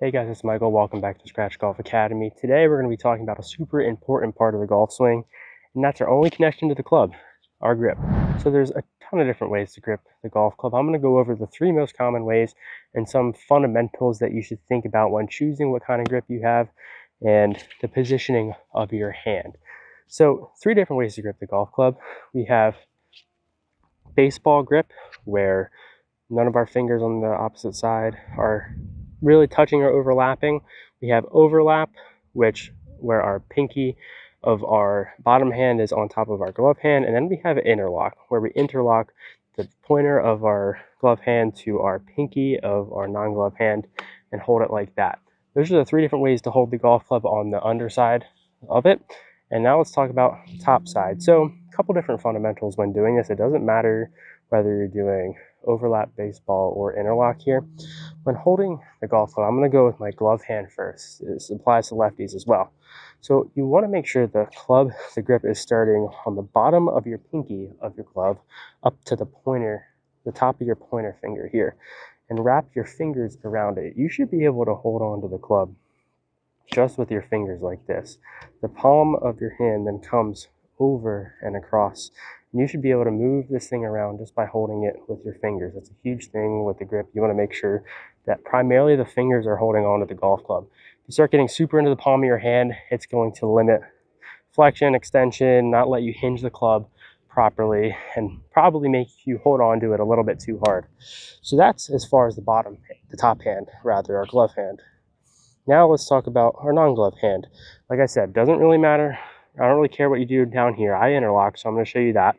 Hey guys, it's Michael. Welcome back to Scratch Golf Academy. Today we're going to be talking about a super important part of the golf swing, and that's our only connection to the club, our grip. So there's a ton of different ways to grip the golf club. I'm going to go over the 3 most common ways and some fundamentals that you should think about when choosing what kind of grip you have and the positioning of your hand. So 3 different ways to grip the golf club. We have baseball grip, where none of our fingers on the opposite side are really touching or overlapping. We have overlap, where our pinky of our bottom hand is on top of our glove hand, and then we have interlock, where we interlock the pointer of our glove hand to our pinky of our non-glove hand and hold it like that. Those are the 3 different ways to hold the golf club on the underside of it. And now let's talk about top side. So a couple different fundamentals when doing this. It doesn't matter whether you're doing overlap baseball or interlock here. When holding the golf club, I'm going to go with my glove hand first. This applies to lefties as well. So you want to make sure the grip is starting on the bottom of your pinky of your glove up to the pointer, the top of your pointer finger here, and wrap your fingers around it. You should be able to hold on to the club just with your fingers like this. The palm of your hand then comes over and across. You should be able to move this thing around just by holding it with your fingers. That's a huge thing with the grip. You want to make sure that primarily the fingers are holding on to the golf club. If you start getting super into the palm of your hand, it's going to limit flexion, extension, not let you hinge the club properly, and probably make you hold on to it a little bit too hard. So that's as far as the top hand, rather, our glove hand. Now let's talk about our non-glove hand. Like I said, doesn't really matter. I don't really care what you do down here. I interlock, so I'm going to show you that.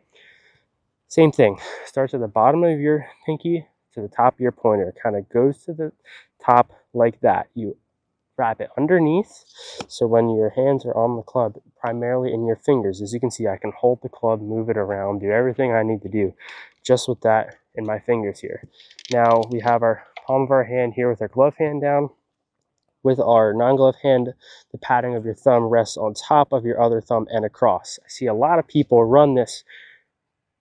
Same thing. Starts at the bottom of your pinky to the top of your pointer. It kind of goes to the top like that. You wrap it underneath, so when your hands are on the club, primarily in your fingers, as you can see, I can hold the club, move it around, do everything I need to do just with that in my fingers here. Now we have our palm of our hand here with our glove hand down. With our non-glove hand, the padding of your thumb rests on top of your other thumb and across. I see a lot of people run this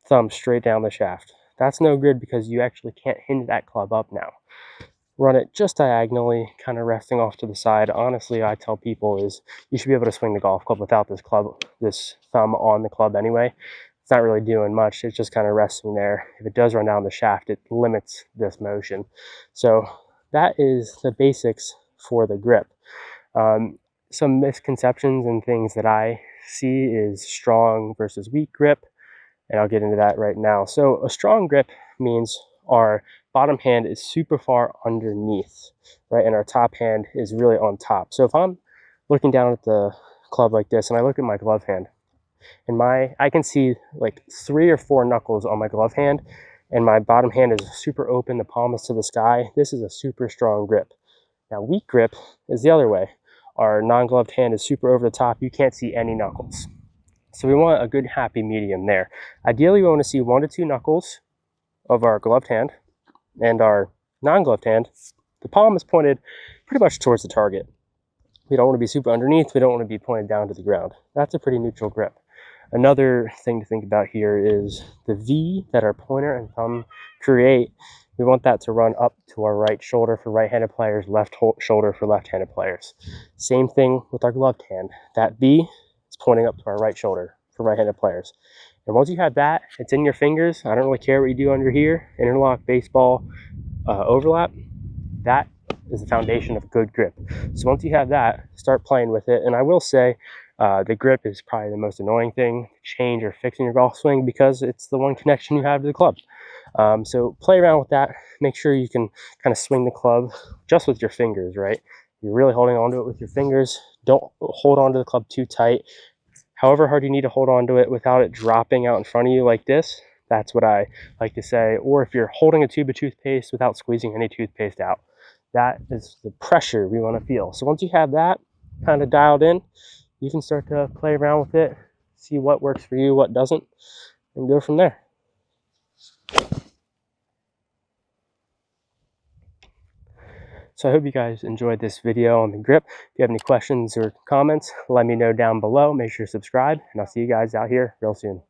thumb straight down the shaft. That's no good because you actually can't hinge that club up now. Run it just diagonally, kind of resting off to the side. Honestly, I tell people is you should be able to swing the golf club without this thumb on the club anyway. It's not really doing much. It's just kind of resting there. If it does run down the shaft, it limits this motion. So that is the basics for the grip. Some misconceptions and things that I see is strong versus weak grip, and I'll get into that right now. So a strong grip means our bottom hand is super far underneath, right, and our top hand is really on top. So if I'm looking down at the club like this and I look at my glove hand, and I can see like 3 or 4 knuckles on my glove hand, and my bottom hand is super open, the palm is to the sky. This is a super strong grip. Now, weak grip is the other way. Our non-gloved hand is super over the top. You can't see any knuckles. So we want a good happy medium there. Ideally, we want to see 1 to 2 knuckles of our gloved hand, and our non-gloved hand, the palm is pointed pretty much towards the target. We don't want to be super underneath. We don't want to be pointed down to the ground. That's a pretty neutral grip. Another thing to think about here is the V that our pointer and thumb create. We want that to run up to our right shoulder for right-handed players, left shoulder for left-handed players. Same thing with our gloved hand. That V is pointing up to our right shoulder for right-handed players. And once you have that, it's in your fingers. I don't really care what you do under here, interlock, baseball, overlap. That is the foundation of good grip. So once you have that, start playing with it. And I will say, the grip is probably the most annoying thing to change or fix in your golf swing because it's the one connection you have to the club. So play around with that. Make sure you can kind of swing the club just with your fingers, right? You're really holding onto it with your fingers. Don't hold onto the club too tight. However hard you need to hold onto it without it dropping out in front of you like this, that's what I like to say. Or if you're holding a tube of toothpaste without squeezing any toothpaste out, that is the pressure we want to feel. So once you have that kind of dialed in, you can start to play around with it, see what works for you, what doesn't, and go from there. So I hope you guys enjoyed this video on the grip. If you have any questions or comments, let me know down below. Make sure to subscribe, and I'll see you guys out here real soon.